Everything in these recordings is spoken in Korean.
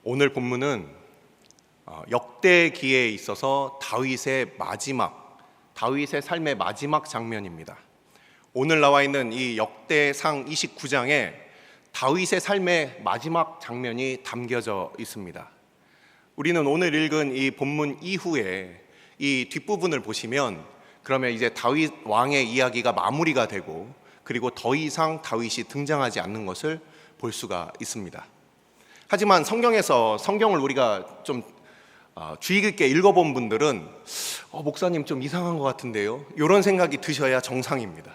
오늘 본문은 역대기에 있어서 다윗의 삶의 마지막 장면입니다. 오늘 나와 있는 이 역대상 29장에 다윗의 삶의 마지막 장면이 담겨져 있습니다. 우리는 오늘 읽은 이 본문 이후에 이 뒷부분을 보시면 그러면 이제 다윗 왕의 이야기가 마무리가 되고 그리고 더 이상 다윗이 등장하지 않는 것을 볼 수가 있습니다. 하지만 성경을 우리가 좀 주의 깊게 읽어본 분들은 목사님 좀 이상한 것 같은데요, 이런 생각이 드셔야 정상입니다.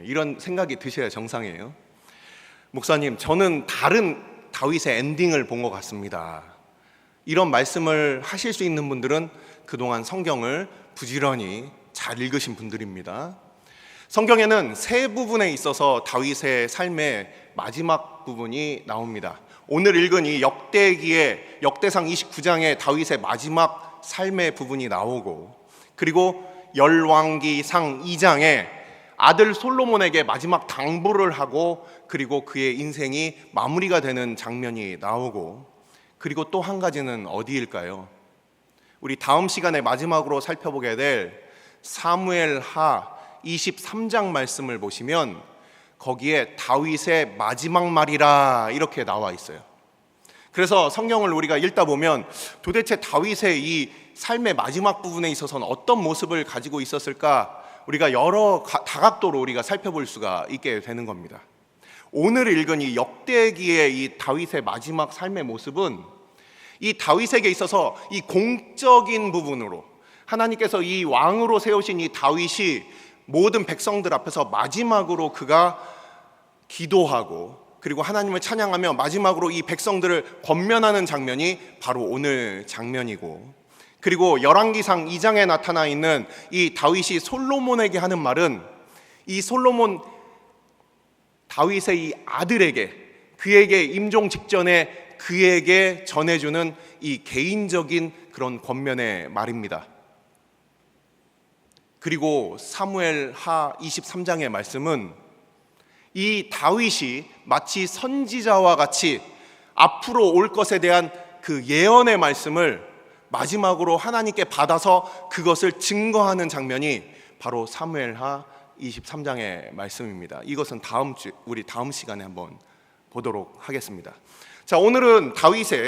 이런 생각이 드셔야 정상이에요. 목사님, 저는 다른 다윗의 엔딩을 본 것 같습니다. 이런 말씀을 하실 수 있는 분들은 그동안 성경을 부지런히 잘 읽으신 분들입니다. 성경에는 세 부분에 있어서 다윗의 삶의 마지막 부분이 나옵니다. 오늘 읽은 이 역대상 29장의 다윗의 마지막 삶의 부분이 나오고, 그리고 열왕기상 2장에 아들 솔로몬에게 마지막 당부를 하고 그리고 그의 인생이 마무리가 되는 장면이 나오고, 그리고 또 한 가지는 어디일까요? 우리 다음 시간에 마지막으로 살펴보게 될 사무엘하 23장 말씀을 보시면 거기에 다윗의 마지막 말이라 이렇게 나와 있어요. 그래서 성경을 우리가 읽다 보면 도대체 다윗의 이 삶의 마지막 부분에 있어서는 어떤 모습을 가지고 있었을까, 우리가 여러 다각도로 우리가 살펴볼 수가 있게 되는 겁니다. 오늘 읽은 이 역대기의 이 다윗의 마지막 삶의 모습은 이 다윗에게 있어서 이 공적인 부분으로 하나님께서 이 왕으로 세우신 이 다윗이 모든 백성들 앞에서 마지막으로 그가 기도하고 그리고 하나님을 찬양하며 마지막으로 이 백성들을 권면하는 장면이 바로 오늘 장면이고, 그리고 열왕기상 2장에 나타나 있는 이 다윗이 솔로몬에게 하는 말은 이 솔로몬 다윗의 이 아들에게, 그에게 임종 직전에 그에게 전해주는 이 개인적인 그런 권면의 말입니다. 그리고 사무엘하 23장의 말씀은 이 다윗이 마치 선지자와 같이 앞으로 올 것에 대한 그 예언의 말씀을 마지막으로 하나님께 받아서 그것을 증거하는 장면이 바로 사무엘하 23장의 말씀입니다. 이것은 우리 다음 시간에 한번 보도록 하겠습니다. 자, 오늘은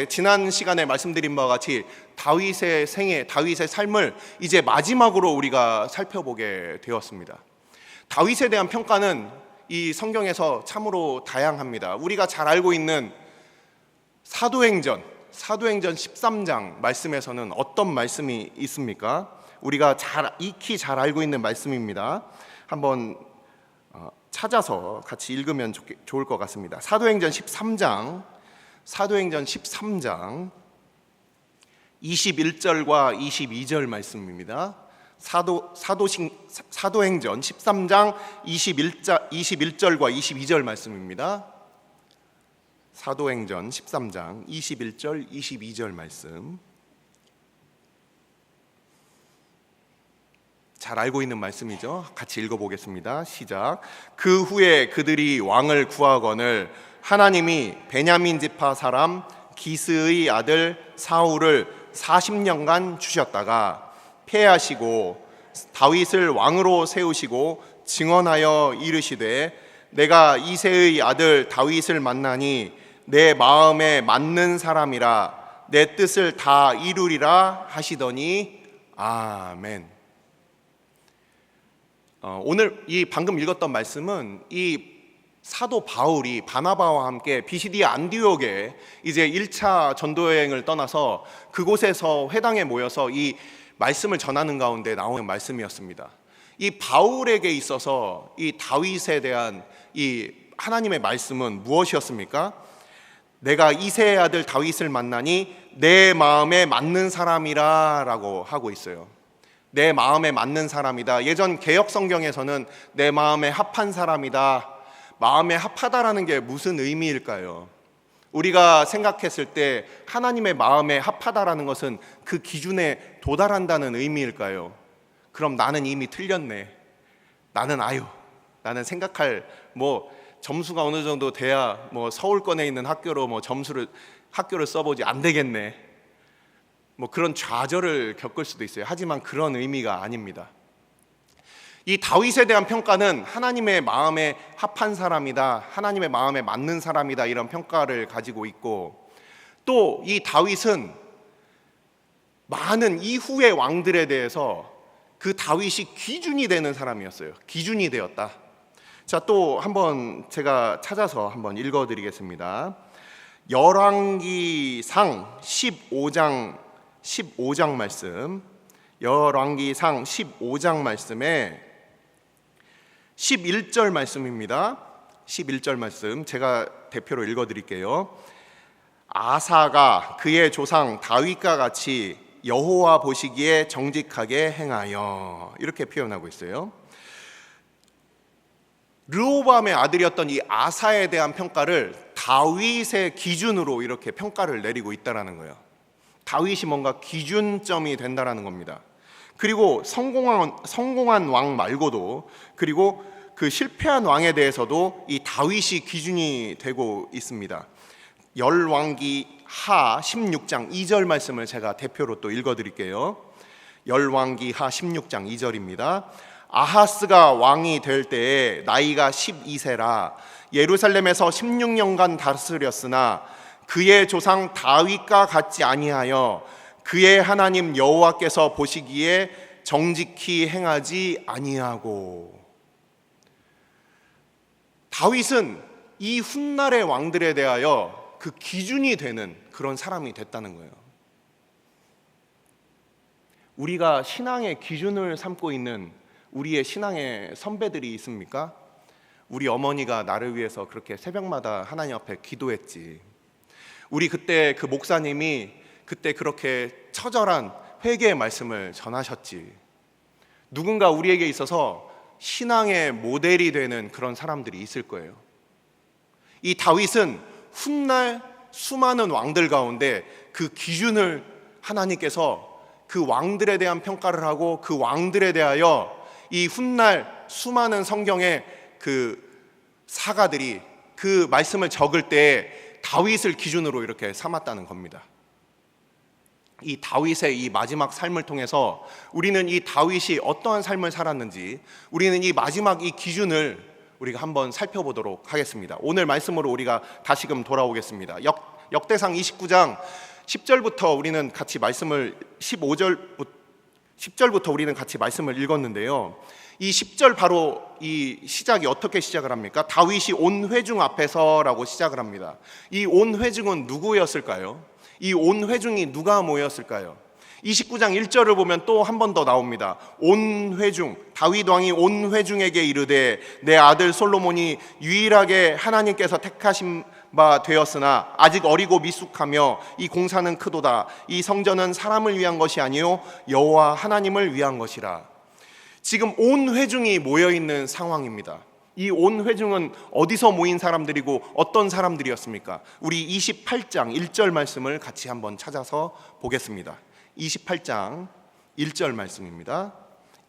지난 시간에 말씀드린 바와 같이 다윗의 삶을 이제 마지막으로 우리가 살펴보게 되었습니다. 다윗에 대한 평가는 이 성경에서 참으로 다양합니다. 우리가 잘 알고 있는 사도행전 13장 말씀에서는 어떤 말씀이 있습니까? 우리가 익히 잘 알고 있는 말씀입니다. 한번 찾아서 같이 읽으면 좋을 것 같습니다. 사도행전 13장 21절과 22절 말씀입니다. 사도행전 13장 21절과 22절 말씀입니다. 사도행전 13장 21절 22절 말씀, 잘 알고 있는 말씀이죠. 같이 읽어보겠습니다. 시작. 그 후에 그들이 왕을 구하거늘 하나님이 베냐민 지파 사람 기스의 아들 사울을 40년간 주셨다가 패하시고 다윗을 왕으로 세우시고 증언하여 이르시되 내가 이새의 아들 다윗을 만나니 내 마음에 맞는 사람이라 내 뜻을 다 이루리라 하시더니 아멘. 오늘 이 방금 읽었던 말씀은 이 사도 바울이 바나바와 함께 비시디아 안디옥에 이제 1차 전도여행을 떠나서 그곳에서 회당에 모여서 이 말씀을 전하는 가운데 나오는 말씀이었습니다. 이 바울에게 있어서 이 다윗에 대한 이 하나님의 말씀은 무엇이었습니까? 내가 이새의 아들 다윗을 만나니 내 마음에 맞는 사람이라 라고 하고 있어요. 내 마음에 맞는 사람이다. 예전 개역 성경에서는 내 마음에 합한 사람이다. 마음에 합하다라는 게 무슨 의미일까요? 우리가 생각했을 때 하나님의 마음에 합하다라는 것은 그 기준에 도달한다는 의미일까요? 그럼 나는 이미 틀렸네. 나는 생각할 점수가 어느 정도 돼야 뭐 서울권에 있는 학교로 뭐 학교를 써보지, 안 되겠네, 뭐 그런 좌절을 겪을 수도 있어요. 하지만 그런 의미가 아닙니다. 이 다윗에 대한 평가는 하나님의 마음에 합한 사람이다, 하나님의 마음에 맞는 사람이다, 이런 평가를 가지고 있고, 또 이 다윗은 많은 이후의 왕들에 대해서 그 다윗이 기준이 되는 사람이었어요. 기준이 되었다. 자, 또 한번 제가 찾아서 한번 읽어드리겠습니다. 열왕기상 15장 말씀, 열왕기상 15장 말씀에 11절 말씀입니다. 11절 말씀 제가 대표로 읽어드릴게요. 아사가 그의 조상 다윗과 같이 여호와 보시기에 정직하게 행하여, 이렇게 표현하고 있어요. 르호보암의 아들이었던 이 아사에 대한 평가를 다윗의 기준으로 이렇게 평가를 내리고 있다라는 거예요. 다윗이 뭔가 기준점이 된다라는 겁니다. 그리고 성공한 왕 말고도, 그리고 그 실패한 왕에 대해서도 이 다윗이 기준이 되고 있습니다. 열왕기하 16장 2절 말씀을 제가 대표로 또 읽어드릴게요. 열왕기하 16장 2절입니다. 아하스가 왕이 될 때에 나이가 12세라 예루살렘에서 16년간 다스렸으나 그의 조상 다윗과 같지 아니하여 그의 하나님 여호와께서 보시기에 정직히 행하지 아니하고. 다윗은 이 훗날의 왕들에 대하여 그 기준이 되는 그런 사람이 됐다는 거예요. 우리가 신앙의 기준을 삼고 있는 우리의 신앙의 선배들이 있습니까? 우리 어머니가 나를 위해서 그렇게 새벽마다 하나님 앞에 기도했지. 우리 그때 그 목사님이 그때 그렇게 처절한 회개의 말씀을 전하셨지. 누군가 우리에게 있어서 신앙의 모델이 되는 그런 사람들이 있을 거예요. 이 다윗은 훗날 수많은 왕들 가운데 그 기준을 하나님께서 그 왕들에 대한 평가를 하고, 그 왕들에 대하여 이 훗날 수많은 성경의 그 사가들이 그 말씀을 적을 때 다윗을 기준으로 이렇게 삼았다는 겁니다. 이 다윗의 이 마지막 삶을 통해서 우리는 이 다윗이 어떠한 삶을 살았는지, 우리는 이 마지막 이 기준을 우리가 한번 살펴보도록 하겠습니다. 오늘 말씀으로 우리가 다시금 돌아오겠습니다. 역대상 29장 10절부터 우리는 같이 말씀을 10절부터 우리는 같이 말씀을 읽었는데요. 이 10절 바로 이 시작이 어떻게 시작을 합니까? 다윗이 온 회중 앞에서라고 시작을 합니다. 이 온 회중은 누구였을까요? 이 온 회중이 누가 모였을까요? 29장 1절을 보면 또 한 번 더 나옵니다. 온 회중, 다윗 왕이 온 회중에게 이르되 내 아들 솔로몬이 유일하게 하나님께서 택하신 바 되었으나 아직 어리고 미숙하며 이 공사는 크도다. 이 성전은 사람을 위한 것이 아니요 여호와 하나님을 위한 것이라. 지금 온 회중이 모여있는 상황입니다. 이 온 회중은 어디서 모인 사람들이고 어떤 사람들이었습니까? 우리 28장 1절 말씀을 같이 한번 찾아서 보겠습니다. 28장 1절 말씀입니다.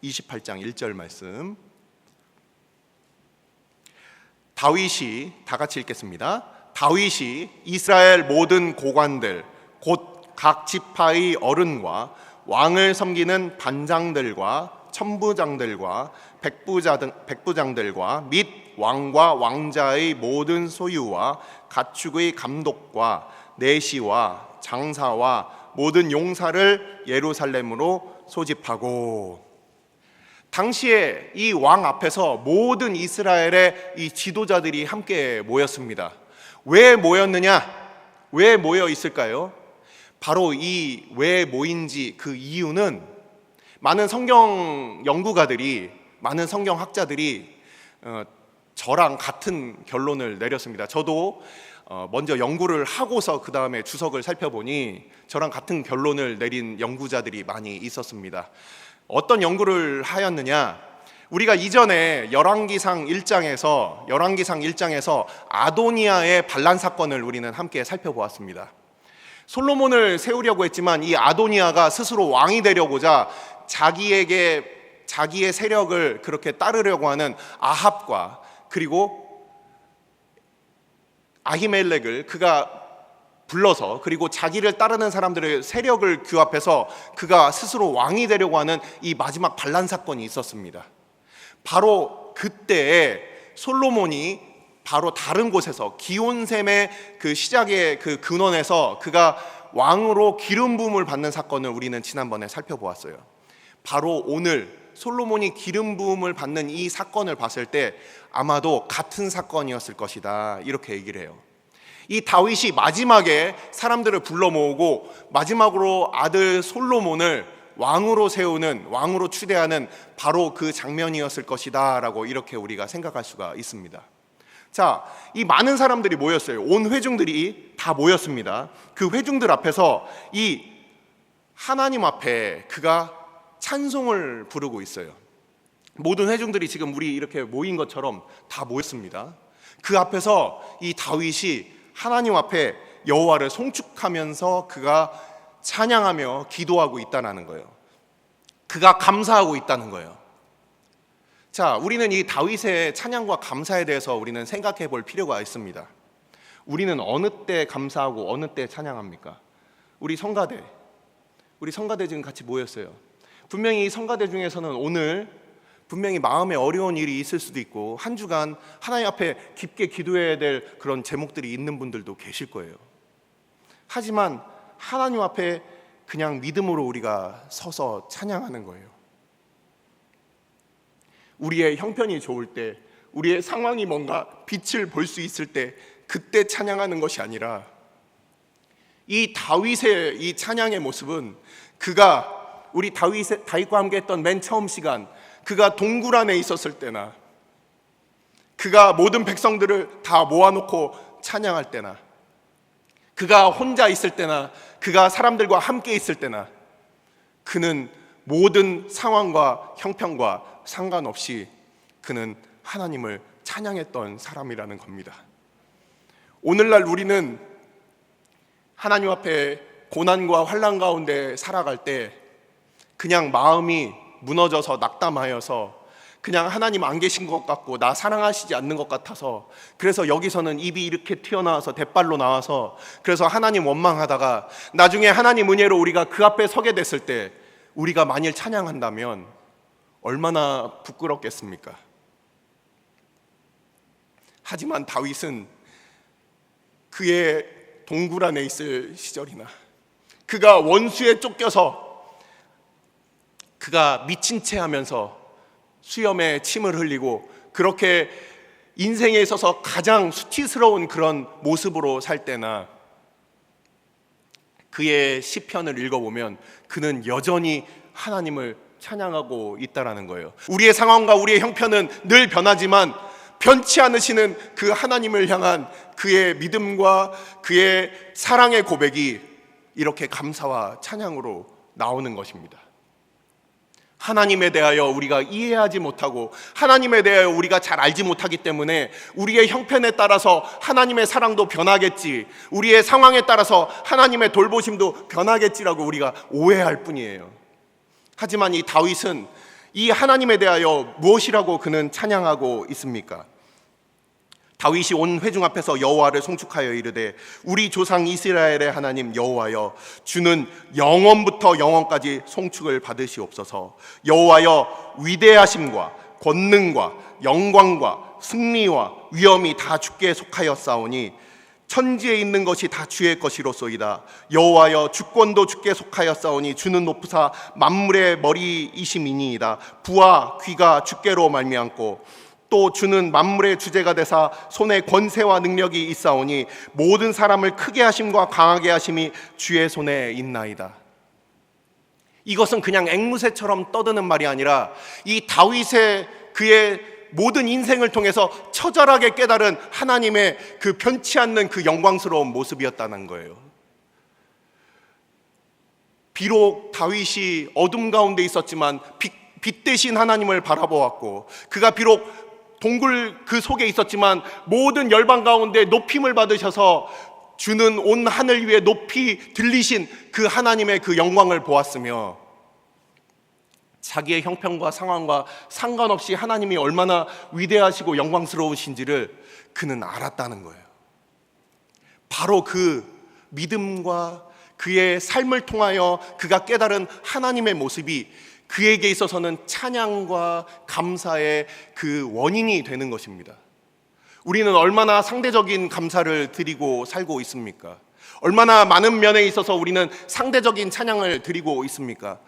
28장 1절 말씀, 다윗이, 다 같이 읽겠습니다. 다윗이 이스라엘 모든 고관들 곧 각 지파의 어른과 왕을 섬기는 반장들과 천부장들과 백부장들과 및 왕과 왕자의 모든 소유와 가축의 감독과 내시와 장사와 모든 용사를 예루살렘으로 소집하고. 당시에 이 왕 앞에서 모든 이스라엘의 이 지도자들이 함께 모였습니다. 왜 모였느냐? 왜 모여 있을까요? 바로 이 왜 모인지 그 이유는 많은 성경 연구가들이, 많은 성경학자들이 저랑 같은 결론을 내렸습니다. 저도 먼저 연구를 하고서 그 다음에 주석을 살펴보니 저랑 같은 결론을 내린 연구자들이 많이 있었습니다. 어떤 연구를 하였느냐? 우리가 이전에 열왕기상 1장에서 아도니아의 반란 사건을 우리는 함께 살펴보았습니다. 솔로몬을 세우려고 했지만 이 아도니아가 스스로 왕이 되려고자 자기의 세력을 그렇게 따르려고 하는 아합과, 그리고 아히멜렉을 그가 불러서, 그리고 자기를 따르는 사람들의 세력을 규합해서 그가 스스로 왕이 되려고 하는 이 마지막 반란 사건이 있었습니다. 바로 그때에 솔로몬이 바로 다른 곳에서 기온샘의 그 시작의 그 근원에서 그가 왕으로 기름 부음을 받는 사건을 우리는 지난번에 살펴보았어요. 바로 오늘 솔로몬이 기름 부음을 받는 이 사건을 봤을 때 아마도 같은 사건이었을 것이다, 이렇게 얘기를 해요. 이 다윗이 마지막에 사람들을 불러 모으고 마지막으로 아들 솔로몬을 왕으로 세우는, 왕으로 추대하는 바로 그 장면이었을 것이다 라고 이렇게 우리가 생각할 수가 있습니다. 자, 이 많은 사람들이 모였어요. 온 회중들이 다 모였습니다. 그 회중들 앞에서 이 하나님 앞에 그가 찬송을 부르고 있어요. 모든 회중들이 지금 우리 이렇게 모인 것처럼 다 모였습니다. 그 앞에서 이 다윗이 하나님 앞에 여호와를 송축하면서 그가 찬양하며 기도하고 있다는 거예요. 그가 감사하고 있다는 거예요. 자, 우리는 이 다윗의 찬양과 감사에 대해서 우리는 생각해 볼 필요가 있습니다. 우리는 어느 때 감사하고 어느 때 찬양합니까? 우리 성가대 지금 같이 모였어요. 분명히 이 성가대 중에서는 오늘 분명히 마음에 어려운 일이 있을 수도 있고 한 주간 하나님 앞에 깊게 기도해야 될 그런 제목들이 있는 분들도 계실 거예요. 하지만 하나님 앞에 그냥 믿음으로 우리가 서서 찬양하는 거예요. 우리의 형편이 좋을 때, 우리의 상황이 뭔가 빛을 볼 수 있을 때 그때 찬양하는 것이 아니라, 이 다윗의 이 찬양의 모습은 그가 우리 다윗과 함께 했던 맨 처음 시간, 그가 동굴 안에 있었을 때나, 그가 모든 백성들을 다 모아놓고 찬양할 때나, 그가 혼자 있을 때나, 그가 사람들과 함께 있을 때나, 그는 모든 상황과 형편과 상관없이 그는 하나님을 찬양했던 사람이라는 겁니다. 오늘날 우리는 하나님 앞에 고난과 환난 가운데 살아갈 때 그냥 마음이 무너져서 낙담하여서 그냥 하나님 안 계신 것 같고 나 사랑하시지 않는 것 같아서, 그래서 여기서는 입이 이렇게 튀어나와서 대발로 나와서 그래서 하나님 원망하다가 나중에 하나님 은혜로 우리가 그 앞에 서게 됐을 때 우리가 만일 찬양한다면 얼마나 부끄럽겠습니까? 하지만 다윗은 그의 동굴 안에 있을 시절이나, 그가 원수에 쫓겨서 그가 미친 채 하면서 수염에 침을 흘리고 그렇게 인생에 있어서 가장 수치스러운 그런 모습으로 살 때나, 그의 시편을 읽어보면 그는 여전히 하나님을 찬양하고 있다라는 거예요. 우리의 상황과 우리의 형편은 늘 변하지만 변치 않으시는 그 하나님을 향한 그의 믿음과 그의 사랑의 고백이 이렇게 감사와 찬양으로 나오는 것입니다. 하나님에 대하여 우리가 이해하지 못하고 하나님에 대하여 우리가 잘 알지 못하기 때문에 우리의 형편에 따라서 하나님의 사랑도 변하겠지, 우리의 상황에 따라서 하나님의 돌보심도 변하겠지라고 우리가 오해할 뿐이에요. 하지만 이 다윗은 이 하나님에 대하여 무엇이라고 그는 찬양하고 있습니까? 다윗이 온 회중 앞에서 여호와를 송축하여 이르되 우리 조상 이스라엘의 하나님 여호와여, 주는 영원부터 영원까지 송축을 받으시옵소서. 여호와여, 위대하심과 권능과 영광과 승리와 위엄이 다 주께 속하였사오니 천지에 있는 것이 다 주의 것이로소이다. 여호와여, 주권도 주께 속하였사오니 주는 높으사 만물의 머리이심이니이다. 부와 귀가 주께로 말미암고 또 주는 만물의 주제가 되사 손에 권세와 능력이 있사오니 모든 사람을 크게 하심과 강하게 하심이 주의 손에 있나이다. 이것은 그냥 앵무새처럼 떠드는 말이 아니라 이 다윗의 그의 모든 인생을 통해서 처절하게 깨달은 하나님의 그 변치 않는 그 영광스러운 모습이었다는 거예요. 비록 다윗이 어둠 가운데 있었지만 빛 대신 하나님을 바라보았고, 그가 비록 동굴 그 속에 있었지만 모든 열방 가운데 높임을 받으셔서 주는 온 하늘 위에 높이 들리신 그 하나님의 그 영광을 보았으며, 자기의 형편과 상황과 상관없이 하나님이 얼마나 위대하시고 영광스러우신지를 그는 알았다는 거예요. 바로 그 믿음과 그의 삶을 통하여 그가 깨달은 하나님의 모습이 그에게 있어서는 찬양과 감사의 그 원인이 되는 것입니다. 우리는 얼마나 상대적인 감사를 드리고 살고 있습니까? 얼마나 많은 면에 있어서 우리는 상대적인 찬양을 드리고 있습니까?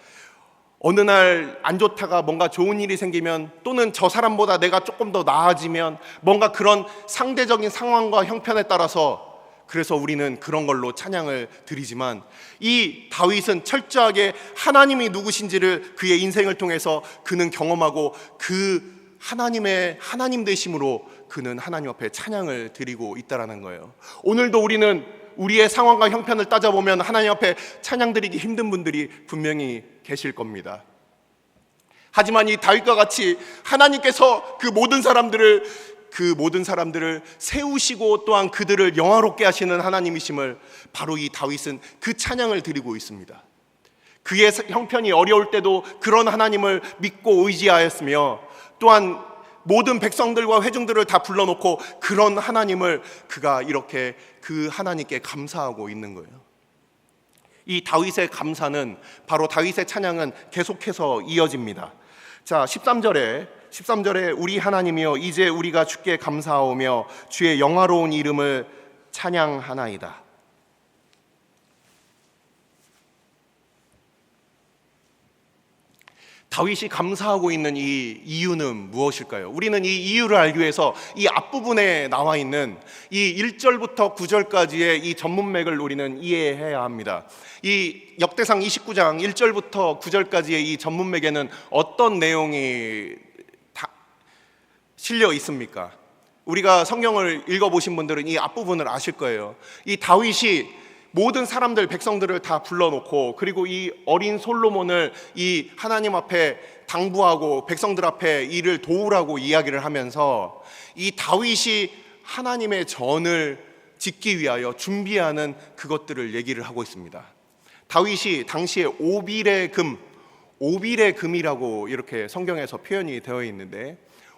어느 날 안 좋다가 뭔가 좋은 일이 생기면, 또는 저 사람보다 내가 조금 더 나아지면, 뭔가 그런 상대적인 상황과 형편에 따라서 그래서 우리는 그런 걸로 찬양을 드리지만, 이 다윗은 철저하게 하나님이 누구신지를 그의 인생을 통해서 그는 경험하고 그 하나님의 하나님 되심으로 그는 하나님 앞에 찬양을 드리고 있다라는 거예요. 오늘도 우리는 우리의 상황과 형편을 따져보면 하나님 앞에 찬양 드리기 힘든 분들이 분명히 계실 겁니다. 하지만 이 다윗과 같이 하나님께서 그 모든 사람들을 세우시고 또한 그들을 영화롭게 하시는 하나님이심을 바로 이 다윗은 그 찬양을 드리고 있습니다. 그의 형편이 어려울 때도 그런 하나님을 믿고 의지하였으며, 또한 모든 백성들과 회중들을 다 불러놓고 그런 하나님을 그가 이렇게 그 하나님께 감사하고 있는 거예요. 이 다윗의 감사는, 바로 다윗의 찬양은 계속해서 이어집니다. 자, 13절에 우리 하나님이여 이제 우리가 주께 감사하오며 주의 영화로운 이름을 찬양하나이다. 다윗이 감사하고 있는 이 이유는 무엇일까요? 우리는 이 이유를 알기 위해서 이 앞부분에 나와 있는 이 1절부터 9절까지의 이 전문맥을 우리는 이해해야 합니다. 이 역대상 29장 1절부터 9절까지의 이 전문맥에는 어떤 내용이 실려 있습니까? 우리가 성경을 읽어보신 분들은 이 앞부분을 아실 거예요. 이 다윗이 모든 사람들, 백성들을 다 불러놓고, 그리고 이 어린 솔로몬을 이 하나님 앞에 당부하고 백성들 앞에 이를 도우라고 이야기를 하면서 이 다윗이 하나님의 전을 짓기 위하여 준비하는 그것들을 얘기를 하고 있습니다. 다윗이 당시에 오빌의 금이라고 이렇게 성경에서 표현이 되어 있는데,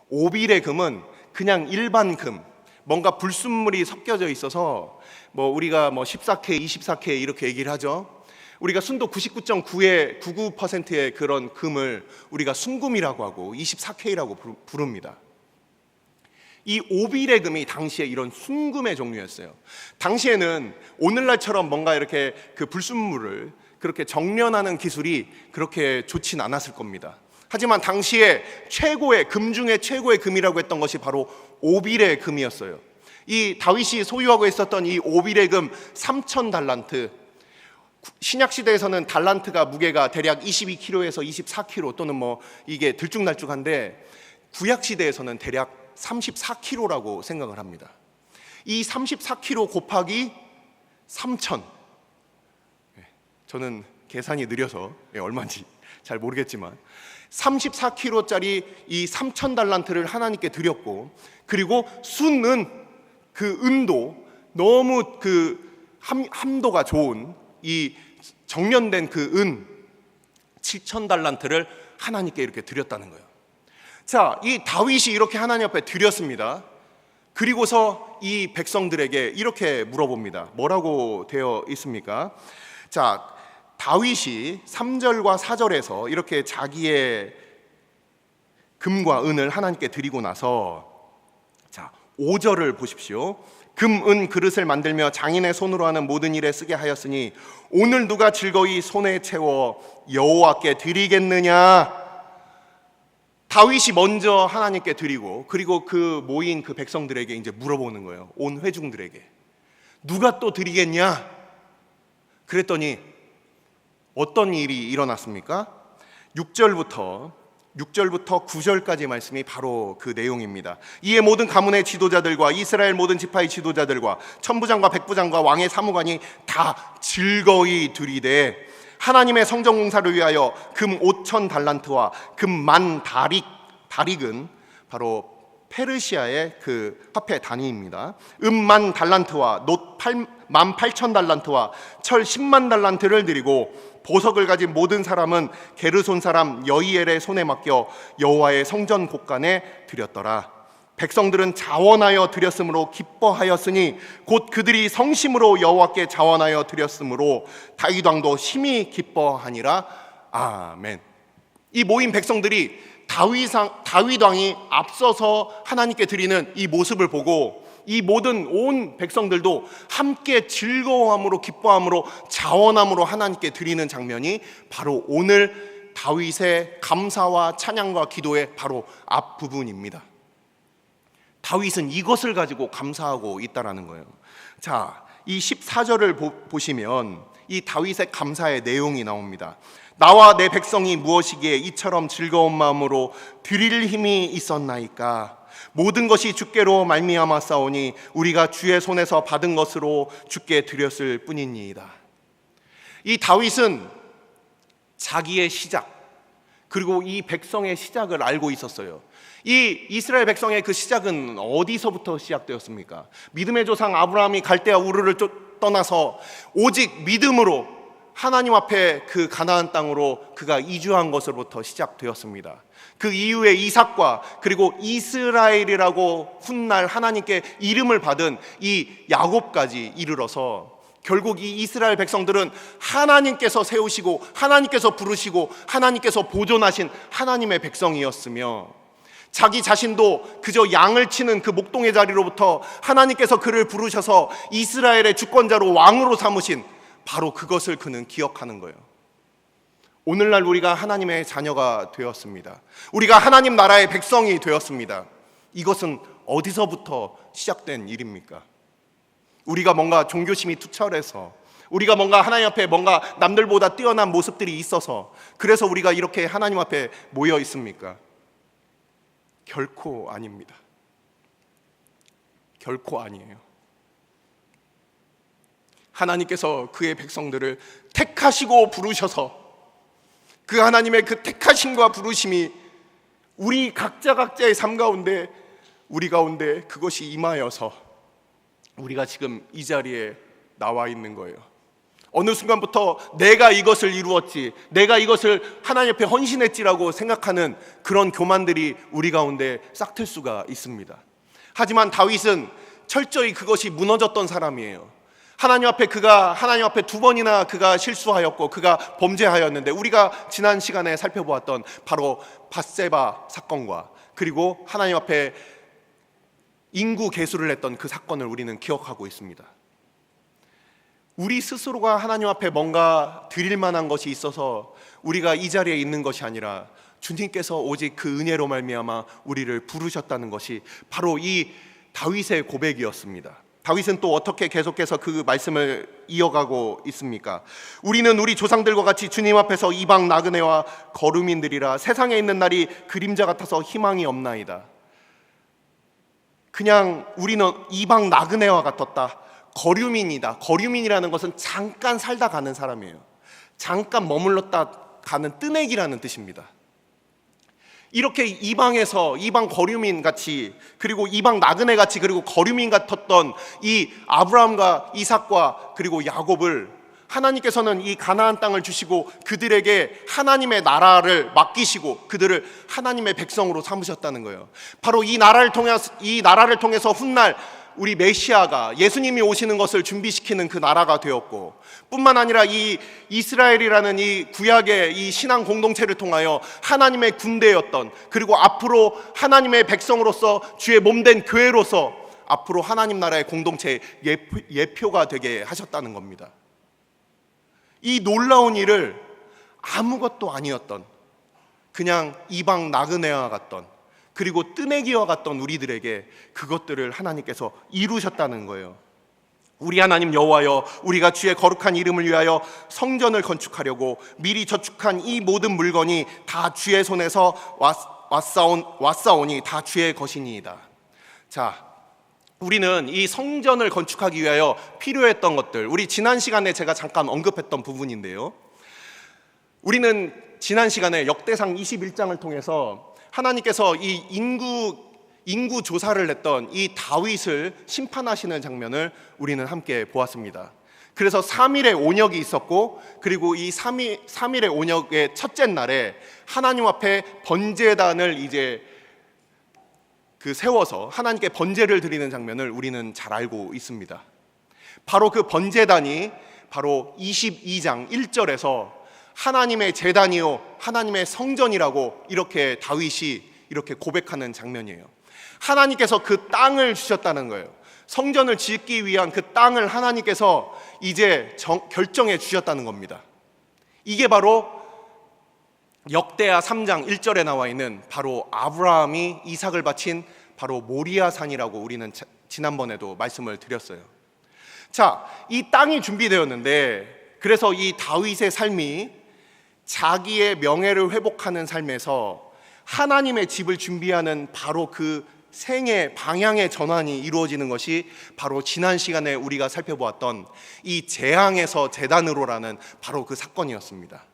오빌의 금은 그냥 일반 금, 뭔가 불순물이 섞여져 있어서 우리가 14K, 24K 이렇게 얘기를 하죠. 우리가 순도 99.99%의 그런 금을 우리가 순금이라고 하고 24K라고 부릅니다. 이 오빌의 금이 당시에 이런 순금의 종류였어요. 당시에는 오늘날처럼 뭔가 이렇게 그 불순물을 그렇게 정련하는 기술이 그렇게 좋진 않았을 겁니다. 하지만 당시에 최고의 금 중에 최고의 금이라고 했던 것이 바로 오빌의 금이었어요. 이 다윗이 소유하고 있었던 이 오빌의 금 3,000달란트, 신약 시대에서는 달란트가 무게가 대략 22kg에서 24kg 또는 이게 들쭉날쭉한데, 구약 시대에서는 대략 34kg라고 생각을 합니다. 이 34kg 곱하기 3,000, 저는 계산이 느려서 얼마인지 잘 모르겠지만 34kg짜리 이 3,000달란트를 하나님께 드렸고, 그리고 순은 그 은도 너무 그 함도가 좋은 이 정련된 그 은 7,000달란트를 하나님께 이렇게 드렸다는 거예요. 자, 이 다윗이 이렇게 하나님 앞에 드렸습니다. 그리고서 이 백성들에게 이렇게 물어봅니다. 뭐라고 되어 있습니까? 자, 다윗이 3절과 4절에서 이렇게 자기의 금과 은을 하나님께 드리고 나서, 자, 5절을 보십시오. 금, 은, 그릇을 만들며 장인의 손으로 하는 모든 일에 쓰게 하였으니 오늘 누가 즐거이 손에 채워 여호와께 드리겠느냐? 다윗이 먼저 하나님께 드리고, 그리고 그 모인 그 백성들에게 이제 물어보는 거예요. 온 회중들에게 누가 또 드리겠냐? 그랬더니 어떤 일이 일어났습니까? 6절부터 9절까지 말씀이 바로 그 내용입니다. 이에 모든 가문의 지도자들과 이스라엘 모든 지파의 지도자들과 천부장과 백부장과 왕의 사무관이 다 즐거이 드리되 하나님의 성전 공사를 위하여 금 5,000달란트와 금 10,000 다릭은 바로 페르시아의 그 화폐 단위입니다. 10,000달란트와 놋 18,000달란트와 철 100,000달란트를 드리고 보석을 가진 모든 사람은 게르손 사람 여이엘의 손에 맡겨 여호와의 성전 곳간에 드렸더라. 백성들은 자원하여 드렸으므로 기뻐하였으니 곧 그들이 성심으로 여호와께 자원하여 드렸으므로 다윗 왕도 심히 기뻐하니라. 아멘. 이 모인 백성들이 다윗 왕이 앞서서 하나님께 드리는 이 모습을 보고 이 모든 온 백성들도 함께 즐거워함으로 기뻐함으로 자원함으로 하나님께 드리는 장면이 바로 오늘 다윗의 감사와 찬양과 기도의 바로 앞부분입니다. 다윗은 이것을 가지고 감사하고 있다라는 거예요. 자, 이 14절을 보시면 이 다윗의 감사의 내용이 나옵니다. 나와 내 백성이 무엇이기에 이처럼 즐거운 마음으로 드릴 힘이 있었나이까. 모든 것이 주께로 말미암아 싸우니 우리가 주의 손에서 받은 것으로 주께 드렸을 뿐이니이다. 이 다윗은 자기의 시작 그리고 이 백성의 시작을 알고 있었어요. 이 이스라엘 백성의 그 시작은 어디서부터 시작되었습니까? 믿음의 조상 아브라함이 갈대아 우르를 떠나서 오직 믿음으로 하나님 앞에 그 가나안 땅으로 그가 이주한 것으로부터 시작되었습니다. 그 이후에 이삭과 그리고 이스라엘이라고 훗날 하나님께 이름을 받은 이 야곱까지 이르러서 결국 이 이스라엘 백성들은 하나님께서 세우시고 하나님께서 부르시고 하나님께서 보존하신 하나님의 백성이었으며 자기 자신도 그저 양을 치는 그 목동의 자리로부터 하나님께서 그를 부르셔서 이스라엘의 주권자로 왕으로 삼으신 바로 그것을 그는 기억하는 거예요. 오늘날 우리가 하나님의 자녀가 되었습니다. 우리가 하나님 나라의 백성이 되었습니다. 이것은 어디서부터 시작된 일입니까? 우리가 뭔가 종교심이 투철해서 우리가 뭔가 하나님 앞에 뭔가 남들보다 뛰어난 모습들이 있어서 그래서 우리가 이렇게 하나님 앞에 모여 있습니까? 결코 아닙니다. 결코 아니에요. 하나님께서 그의 백성들을 택하시고 부르셔서 그 하나님의 그 택하심과 부르심이 우리 각자의 삶 가운데 우리 가운데 그것이 임하여서 우리가 지금 이 자리에 나와 있는 거예요. 어느 순간부터 내가 이것을 이루었지, 내가 이것을 하나님 앞에 헌신했지라고 생각하는 그런 교만들이 우리 가운데 싹틀 수가 있습니다. 하지만 다윗은 철저히 그것이 무너졌던 사람이에요. 하나님 앞에 두 번이나 그가 실수하였고 그가 범죄하였는데 우리가 지난 시간에 살펴보았던 바로 밧세바 사건과 그리고 하나님 앞에 인구 계수를 했던 그 사건을 우리는 기억하고 있습니다. 우리 스스로가 하나님 앞에 뭔가 드릴 만한 것이 있어서 우리가 이 자리에 있는 것이 아니라 주님께서 오직 그 은혜로 말미암아 우리를 부르셨다는 것이 바로 이 다윗의 고백이었습니다. 다윗은 또 어떻게 계속해서 그 말씀을 이어가고 있습니까? 우리는 우리 조상들과 같이 주님 앞에서 이방 나그네와 거류민들이라 세상에 있는 날이 그림자 같아서 희망이 없나이다. 그냥 우리는 이방 나그네와 같았다. 거류민이다. 거류민이라는 것은 잠깐 살다 가는 사람이에요. 잠깐 머물렀다 가는 뜨내기라는 뜻입니다. 이렇게 이방에서 이방 거류민 같이 그리고 이방 나그네 같이 그리고 거류민 같았던 이 아브라함과 이삭과 그리고 야곱을 하나님께서는 이 가나안 땅을 주시고 그들에게 하나님의 나라를 맡기시고 그들을 하나님의 백성으로 삼으셨다는 거예요. 바로 이 나라를 통해서 훗날 우리 메시아가 예수님이 오시는 것을 준비시키는 그 나라가 되었고 뿐만 아니라 이 이스라엘이라는 이 구약의 이 신앙 공동체를 통하여 하나님의 군대였던 그리고 앞으로 하나님의 백성으로서 주의 몸된 교회로서 앞으로 하나님 나라의 공동체의 예표가 되게 하셨다는 겁니다. 이 놀라운 일을 아무것도 아니었던 그냥 이방 나그네와 같던 그리고 뜨내기와 같던 우리들에게 그것들을 하나님께서 이루셨다는 거예요. 우리 하나님 여호와여, 우리가 주의 거룩한 이름을 위하여 성전을 건축하려고 미리 저축한 이 모든 물건이 다 주의 손에서 왔사오니 다 주의 것이니이다. 자, 우리는 이 성전을 건축하기 위하여 필요했던 것들, 우리 지난 시간에 제가 잠깐 언급했던 부분인데요. 우리는 지난 시간에 역대상 21장을 통해서 하나님께서 이 인구 조사를 냈던 이 다윗을 심판하시는 장면을 우리는 함께 보았습니다. 그래서 3일의 온역이 있었고 그리고 이 3일의 온역의 첫째 날에 하나님 앞에 번제단을 이제 세워서 하나님께 번제를 드리는 장면을 우리는 잘 알고 있습니다. 바로 그 번제단이 바로 22장 1절에서 하나님의 제단이요 하나님의 성전이라고 이렇게 다윗이 이렇게 고백하는 장면이에요. 하나님께서 그 땅을 주셨다는 거예요. 성전을 짓기 위한 그 땅을 하나님께서 이제 결정해 주셨다는 겁니다. 이게 바로 역대하 3장 1절에 나와 있는 바로 아브라함이 이삭을 바친 바로 모리아 산이라고 우리는 지난번에도 말씀을 드렸어요. 자, 이 땅이 준비되었는데 그래서 이 다윗의 삶이 자기의 명예를 회복하는 삶에서 하나님의 집을 준비하는 바로 그 생의 방향의 전환이 이루어지는 것이 바로 지난 시간에 우리가 살펴보았던 이 재앙에서 제단으로라는 바로 그 사건이었습니다.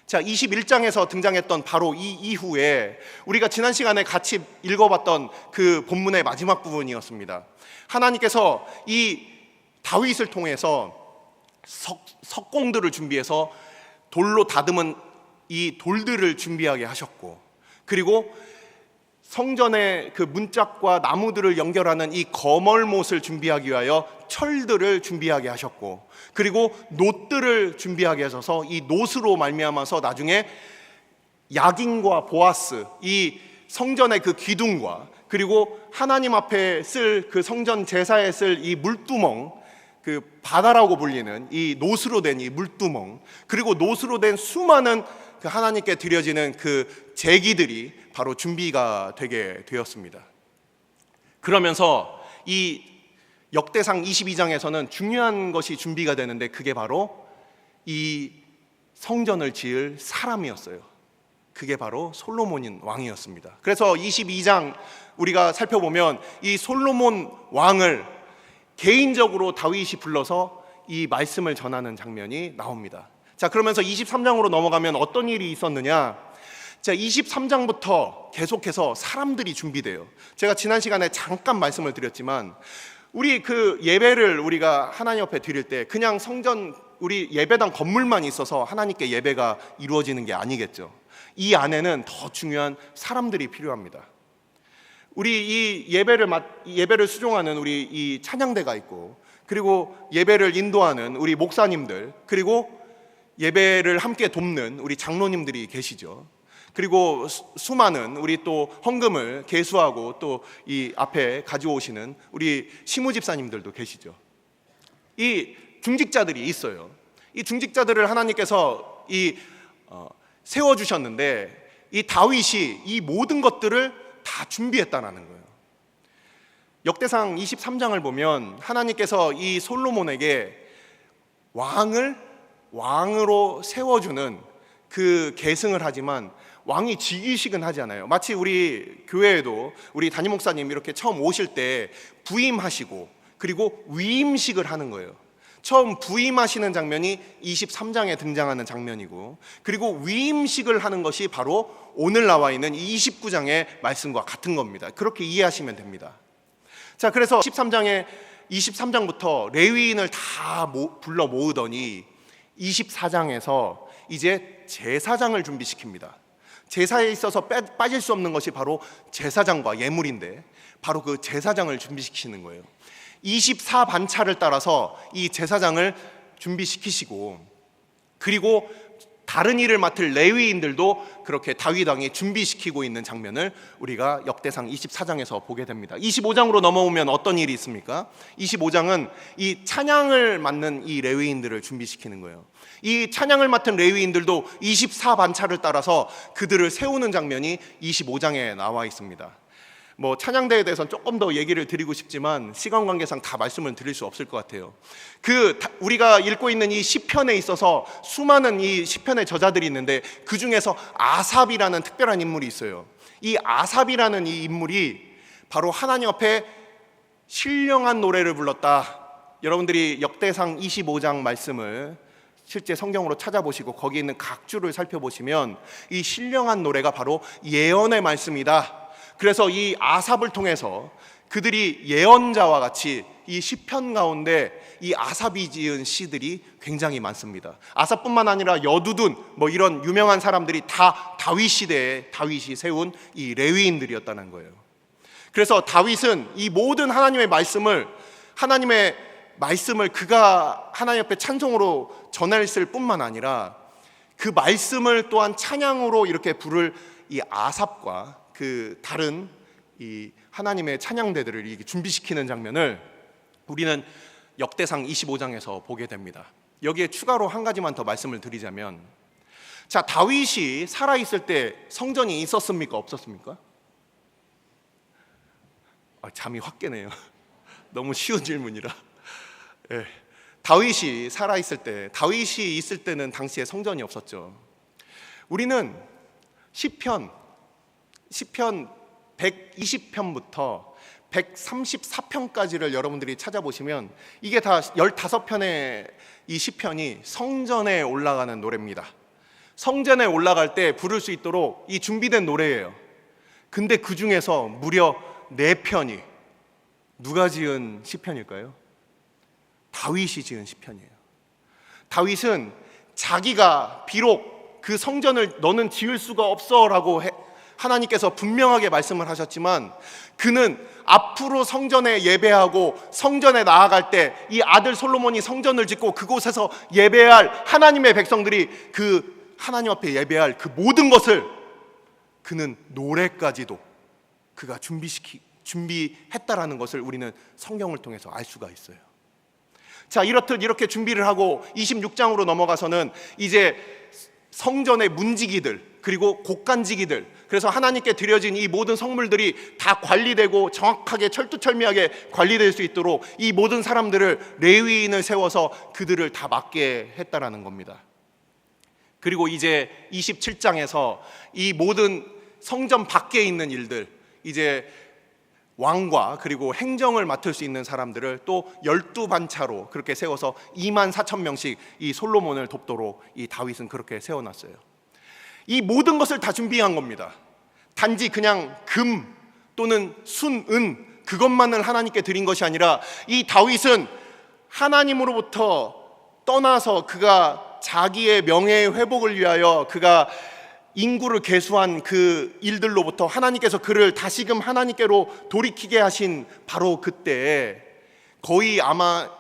자, 21장에서 등장했던 바로 이 이후에 우리가 지난 시간에 같이 읽어봤던 그 본문의 마지막 부분이었습니다. 하나님께서 이 다윗을 통해서 석공들을 준비해서 돌로 다듬은 이 돌들을 준비하게 하셨고, 그리고 성전의 그 문짝과 나무들을 연결하는 이 거멀못을 준비하기 위하여 철들을 준비하게 하셨고, 그리고 놋들을 준비하게 하셔서 이 놋으로 말미암아서 나중에 야긴과 보아스, 이 성전의 그 기둥과 그리고 하나님 앞에 쓸 그 성전 제사에 쓸 이 물두멍, 그 바다라고 불리는 이 놋으로 된 이 물두멍, 그리고 놋으로 된 수많은 그 하나님께 드려지는 그 제기들이 바로 준비가 되게 되었습니다. 그러면서 이 역대상 22장에서는 중요한 것이 준비가 되는데 그게 바로 이 성전을 지을 사람이었어요. 그게 바로 솔로몬 왕이었습니다. 그래서 22장 우리가 살펴보면 이 솔로몬 왕을 개인적으로 다윗이 불러서 이 말씀을 전하는 장면이 나옵니다. 자, 그러면서 23장으로 넘어가면 어떤 일이 있었느냐? 자, 23장부터 계속해서 사람들이 준비돼요. 제가 지난 시간에 잠깐 말씀을 드렸지만 우리 그 예배를 우리가 하나님 앞에 드릴 때 그냥 성전 우리 예배당 건물만 있어서 하나님께 예배가 이루어지는 게 아니겠죠. 이 안에는 더 중요한 사람들이 필요합니다. 우리 이 예배를 수종하는 우리 이 찬양대가 있고, 그리고 예배를 인도하는 우리 목사님들, 그리고 예배를 함께 돕는 우리 장로님들이 계시죠. 그리고 수많은 우리 또 헌금을 계수하고 또 이 앞에 가져오시는 우리 시무집사님들도 계시죠. 이 중직자들이 있어요. 이 중직자들을 하나님께서 세워주셨는데 이 다윗이 이 모든 것들을 다 준비했다는 거예요. 역대상 23장을 보면 하나님께서 이 솔로몬에게 왕으로 세워주는 그 계승을 하지만 왕이 즉위식은 하지 않아요. 마치 우리 교회에도 우리 담임 목사님 이렇게 처음 오실 때 부임하시고 그리고 위임식을 하는 거예요. 처음 부임하시는 장면이 23장에 등장하는 장면이고, 그리고 위임식을 하는 것이 바로 오늘 나와 있는 29장의 말씀과 같은 겁니다. 그렇게 이해하시면 됩니다. 자, 그래서 23장부터 레위인을 다 불러 모으더니 24장에서 이제 제사장을 준비시킵니다. 제사에 있어서 빠질 수 없는 것이 바로 제사장과 예물인데 바로 그 제사장을 준비시키는 거예요. 24반차를 따라서 이 제사장을 준비시키시고, 그리고 다른 일을 맡을 레위인들도 그렇게 다윗 왕이 준비시키고 있는 장면을 우리가 역대상 24장에서 보게 됩니다. 25장으로 넘어오면 어떤 일이 있습니까? 25장은 이 찬양을 맡는 이 레위인들을 준비시키는 거예요. 이 찬양을 맡은 레위인들도 24반차를 따라서 그들을 세우는 장면이 25장에 나와 있습니다. 뭐 찬양대에 대해서는 조금 더 얘기를 드리고 싶지만 시간 관계상 다 말씀을 드릴 수 없을 것 같아요. 우리가 읽고 있는 이 시편에 있어서 수많은 이 시편의 저자들이 있는데 그 중에서 아삽이라는 특별한 인물이 있어요. 이 아삽이라는 이 인물이 바로 하나님 앞에 신령한 노래를 불렀다. 여러분들이 역대상 25장 말씀을 실제 성경으로 찾아보시고 거기 있는 각 줄을 살펴보시면 이 신령한 노래가 바로 예언의 말씀이다. 그래서 이 아삽을 통해서 그들이 예언자와 같이 이 시편 가운데 이 아삽이 지은 시들이 굉장히 많습니다. 아삽뿐만 아니라 여두둔 뭐 이런 유명한 사람들이 다 다윗 시대에 다윗이 세운 이 레위인들이었다는 거예요. 그래서 다윗은 이 모든 하나님의 말씀을 그가 하나님 앞에 찬송으로 전했을 뿐만 아니라 그 말씀을 또한 찬양으로 이렇게 부를 이 아삽과 그 다른 이 하나님의 찬양대들을 이렇게 준비시키는 장면을 우리는 역대상 25장에서 보게 됩니다. 여기에 추가로 한 가지만 더 말씀을 드리자면, 자, 다윗이 살아있을 때 성전이 있었습니까? 없었습니까? 잠이 확 깨네요. 너무 쉬운 질문이라. 네. 다윗이 살아있을 때, 다윗이 있을 때는 당시에 성전이 없었죠. 우리는 시편 120편부터 134편까지를 여러분들이 찾아보시면 이게 다 15편의 이 시편이 성전에 올라가는 노래입니다. 성전에 올라갈 때 부를 수 있도록 이 준비된 노래예요. 근데 그 중에서 무려 4편이 누가 지은 시편일까요? 다윗이 지은 시편이에요. 다윗은 자기가 비록 그 성전을 너는 지을 수가 없어 라고 하나님께서 분명하게 말씀을 하셨지만, 그는 앞으로 성전에 예배하고 성전에 나아갈 때 이 아들 솔로몬이 성전을 짓고 그곳에서 예배할 하나님의 백성들이 그 하나님 앞에 예배할 그 모든 것을 그는 노래까지도 그가 준비했다라는 것을 우리는 성경을 통해서 알 수가 있어요. 자, 이렇듯 이렇게 준비를 하고 26장으로 넘어가서는 이제 성전의 문지기들 그리고 곡간지기들, 그래서 하나님께 드려진 이 모든 성물들이 다 관리되고 정확하게 철두철미하게 관리될 수 있도록 이 모든 사람들을 레위인을 세워서 그들을 다 맡게 했다라는 겁니다. 그리고 이제 27장에서 이 모든 성전 밖에 있는 일들, 이제 왕과 그리고 행정을 맡을 수 있는 사람들을 또 12반차로 그렇게 세워서 24,000명씩 이 솔로몬을 돕도록 이 다윗은 그렇게 세워놨어요. 이 모든 것을 다 준비한 겁니다. 단지 그냥 금 또는 순, 은 그것만을 하나님께 드린 것이 아니라 이 다윗은 하나님으로부터 떠나서 그가 자기의 명예의 회복을 위하여 그가 인구를 계수한 그 일들로부터 하나님께서 그를 다시금 하나님께로 돌이키게 하신 바로 그때, 거의 아마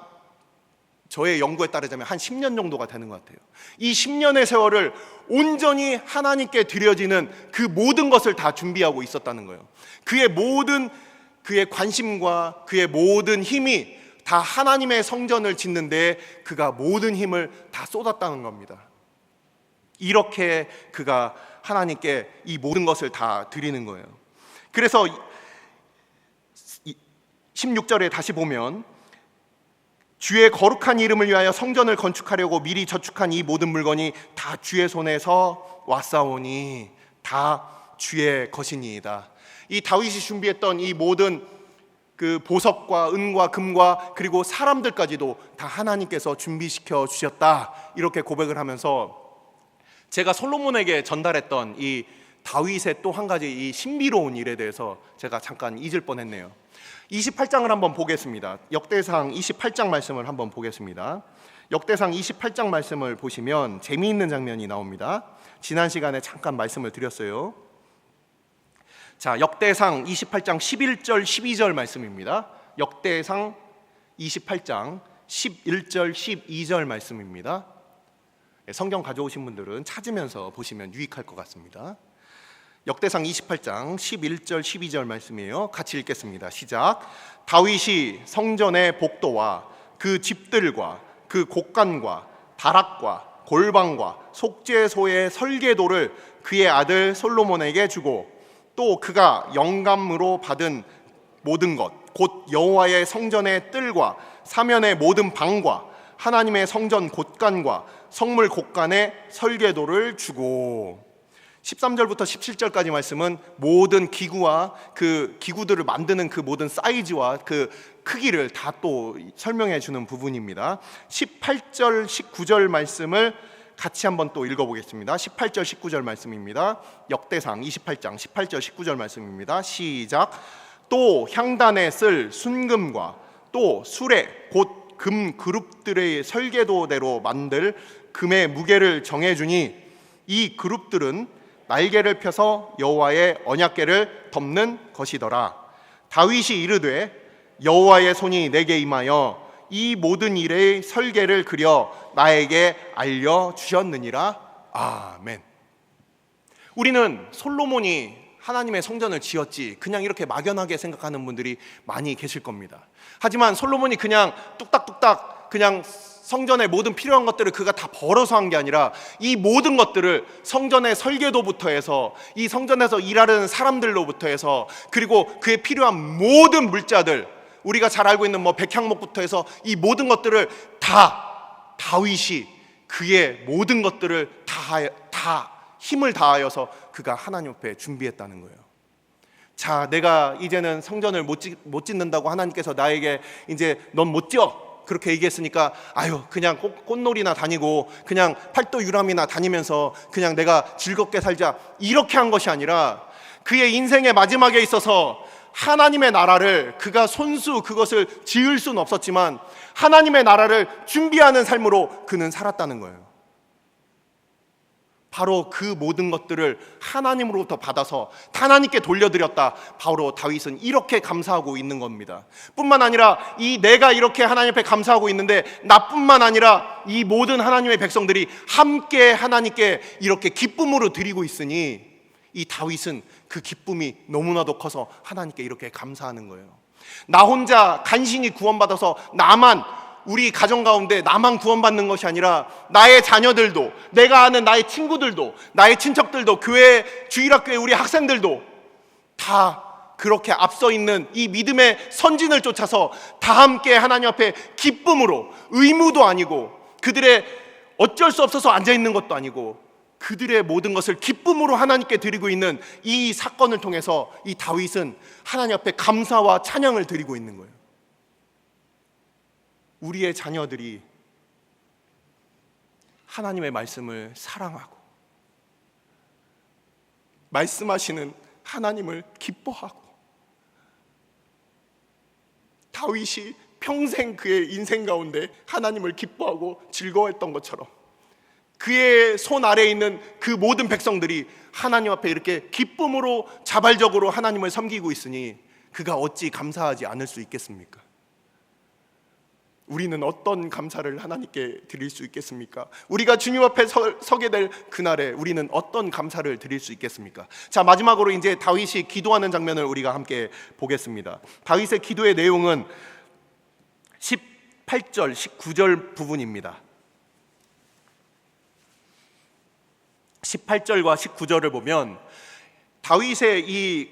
저의 연구에 따르자면 한 10년 정도가 되는 것 같아요. 이 10년의 세월을 온전히 하나님께 드려지는 그 모든 것을 다 준비하고 있었다는 거예요. 그의 관심과 그의 모든 힘이 다 하나님의 성전을 짓는데 그가 모든 힘을 다 쏟았다는 겁니다. 이렇게 그가 하나님께 이 모든 것을 다 드리는 거예요. 그래서 16절에 다시 보면, 주의 거룩한 이름을 위하여 성전을 건축하려고 미리 저축한 이 모든 물건이 다 주의 손에서 왔사오니 다 주의 것이니이다. 이 다윗이 준비했던 이 모든 그 보석과 은과 금과 그리고 사람들까지도 다 하나님께서 준비시켜 주셨다, 이렇게 고백을 하면서 제가 솔로몬에게 전달했던 이 다윗의 또 한 가지 이 신비로운 일에 대해서 제가 잠깐 잊을 뻔했네요. 28장을 한번 보겠습니다. 역대상 28장 말씀을 한번 보겠습니다. 역대상 28장 말씀을 보시면 재미있는 장면이 나옵니다. 지난 시간에 잠깐 말씀을 드렸어요. 자, 역대상 28장 11절 12절 말씀입니다. 역대상 28장 11절 12절 말씀입니다. 성경 가져오신 분들은 찾으면서 보시면 유익할 것 같습니다. 역대상 28장 11절 12절 말씀이에요. 같이 읽겠습니다. 시작. 다윗이 성전의 복도와 그 집들과 그 곡간과 다락과 골방과 속죄소의 설계도를 그의 아들 솔로몬에게 주고, 또 그가 영감으로 받은 모든 것 곧 여호와의 성전의 뜰과 사면의 모든 방과 하나님의 성전 곳간과 성물 곳간의 설계도를 주고, 13절부터 17절까지 말씀은 모든 기구와 그 기구들을 만드는 그 모든 사이즈와 그 크기를 다 또 설명해 주는 부분입니다. 18절 19절 말씀을 같이 한번 또 읽어보겠습니다. 18절 19절 말씀입니다. 역대상 28장 18절 19절 말씀입니다. 시작. 또 향단에 쓸 순금과 또 수레 곧 금 그룹들의 설계도대로 만들 금의 무게를 정해주니, 이 그룹들은 날개를 펴서 여호와의 언약궤를 덮는 것이더라. 다윗이 이르되 여호와의 손이 내게 임하여 이 모든 일의 설계를 그려 나에게 알려주셨느니라. 아멘. 우리는 솔로몬이 하나님의 성전을 지었지 그냥 이렇게 막연하게 생각하는 분들이 많이 계실 겁니다. 하지만 솔로몬이 그냥 뚝딱뚝딱 그냥 성전의 모든 필요한 것들을 그가 다 벌어서 한 게 아니라 이 모든 것들을 성전의 설계도부터 해서 이 성전에서 일하는 사람들로부터 해서 그리고 그에 필요한 모든 물자들, 우리가 잘 알고 있는 백향목부터 해서 이 모든 것들을 다 다윗이 그의 모든 것들을 다 힘을 다하여서 그가 하나님 앞에 준비했다는 거예요. 자, 내가 이제는 성전을 못 짓는다고 하나님께서 나에게 이제 넌 못 지어 그렇게 얘기했으니까 그냥 꽃놀이나 다니고 그냥 팔도 유람이나 다니면서 그냥 내가 즐겁게 살자 이렇게 한 것이 아니라 그의 인생의 마지막에 있어서 하나님의 나라를 그가 손수 그것을 지을 수는 없었지만 하나님의 나라를 준비하는 삶으로 그는 살았다는 거예요. 바로 그 모든 것들을 하나님으로부터 받아서 하나님께 돌려드렸다. 바로 다윗은 이렇게 감사하고 있는 겁니다. 뿐만 아니라 내가 이렇게 하나님 앞에 감사하고 있는데 나뿐만 아니라 이 모든 하나님의 백성들이 함께 하나님께 이렇게 기쁨으로 드리고 있으니 이 다윗은 그 기쁨이 너무나도 커서 하나님께 이렇게 감사하는 거예요. 나 혼자 간신히 구원받아서 우리 가정 가운데 나만 구원받는 것이 아니라 나의 자녀들도, 내가 아는 나의 친구들도, 나의 친척들도, 교회 주일학교의 우리 학생들도 다 그렇게 앞서 있는 이 믿음의 선진을 쫓아서 다 함께 하나님 앞에 기쁨으로, 의무도 아니고 그들의 어쩔 수 없어서 앉아있는 것도 아니고 그들의 모든 것을 기쁨으로 하나님께 드리고 있는 이 사건을 통해서 이 다윗은 하나님 앞에 감사와 찬양을 드리고 있는 거예요. 우리의 자녀들이 하나님의 말씀을 사랑하고 말씀하시는 하나님을 기뻐하고 다윗이 평생 그의 인생 가운데 하나님을 기뻐하고 즐거워했던 것처럼 그의 손 아래에 있는 그 모든 백성들이 하나님 앞에 이렇게 기쁨으로 자발적으로 하나님을 섬기고 있으니 그가 어찌 감사하지 않을 수 있겠습니까? 우리는 어떤 감사를 하나님께 드릴 수 있겠습니까? 우리가 주님 앞에 서게 될 그날에 우리는 어떤 감사를 드릴 수 있겠습니까? 자, 마지막으로 이제 다윗이 기도하는 장면을 우리가 함께 보겠습니다. 다윗의 기도의 내용은 18절, 19절 부분입니다. 18절과 19절을 보면 다윗의 이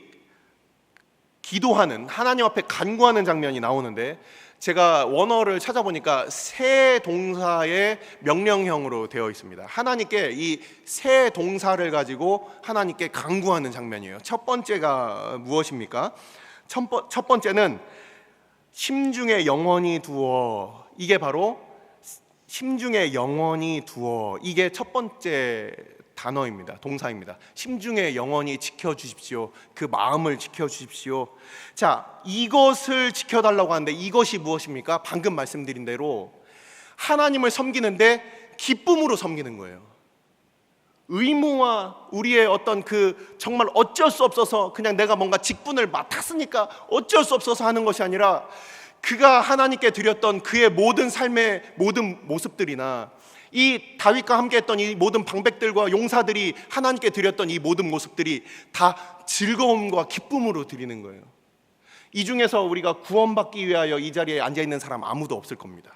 기도하는, 하나님 앞에 간구하는 장면이 나오는데 제가 원어를 찾아보니까 세 동사의 명령형으로 되어 있습니다. 하나님께 이 세 동사를 가지고 하나님께 간구하는 장면이에요. 첫 번째가 무엇입니까? 첫 번째는 심중에 영원히 두어. 이게 바로 심중에 영원히 두어. 이게 첫 번째 단어입니다. 동사입니다. 심중에 영원히 지켜주십시오. 그 마음을 지켜주십시오. 자, 이것을 지켜달라고 하는데 이것이 무엇입니까? 방금 말씀드린 대로 하나님을 섬기는데 기쁨으로 섬기는 거예요. 의무와 우리의 어떤 정말 어쩔 수 없어서 그냥 내가 뭔가 직분을 맡았으니까 어쩔 수 없어서 하는 것이 아니라 그가 하나님께 드렸던 그의 모든 삶의 모든 모습들이나 이 다윗과 함께했던 이 모든 방백들과 용사들이 하나님께 드렸던 이 모든 모습들이 다 즐거움과 기쁨으로 드리는 거예요. 이 중에서 우리가 구원받기 위하여 이 자리에 앉아있는 사람 아무도 없을 겁니다.